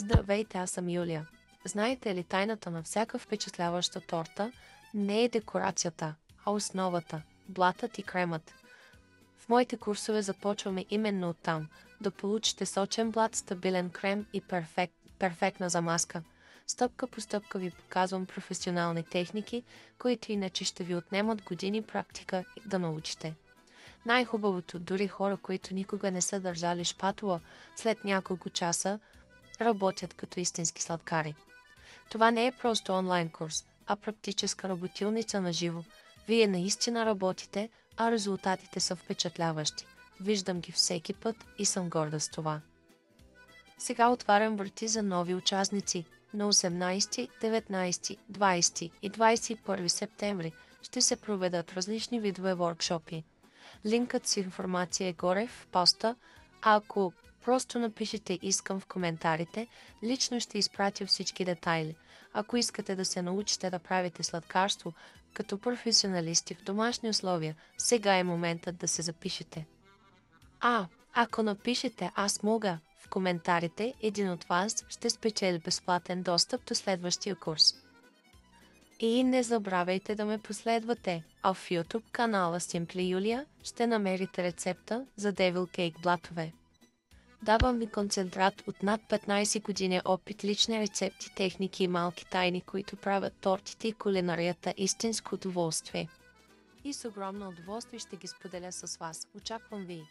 Здравейте, аз съм Юлия. Знаете ли, тайната на всяка впечатляваща торта не е декорацията, а основата, блатът и кремът. В моите курсове започваме именно оттам, да получите сочен блат, стабилен крем и перфектна замазка. Стъпка по стъпка ви показвам професионални техники, които иначе ще ви отнемат години практика да научите. Най-хубавото, дори хора, които никога не са държали шпатула, след няколко часа работят като истински сладкари. Това не е просто онлайн курс, а практическа работилница на живо. Вие наистина работите, а резултатите са впечатляващи. Виждам ги всеки път и съм горда с това. Сега отварям врати за нови участници. На 18, 19, 20 и 21 септември ще се проведат различни видове воркшопи. Линкът с информация е горе в поста, а ако просто напишете "Искам" в коментарите, лично ще изпратя всички детайли. Ако искате да се научите да правите сладкарство като професионалисти в домашни условия, сега е моментът да се запишете. Ако напишете "Аз мога" в коментарите, един от вас ще спечели безплатен достъп до следващия курс. И не забравяйте да ме последвате, а в YouTube канала Simply Julia ще намерите рецепта за Devil Cake блатове. Давам ви концентрат от над 15 години опит, лични рецепти, техники и малки тайни, които правят тортите и кулинарията истинско удоволствие. И с огромно удоволствие ще ги споделя с вас. Очаквам ви!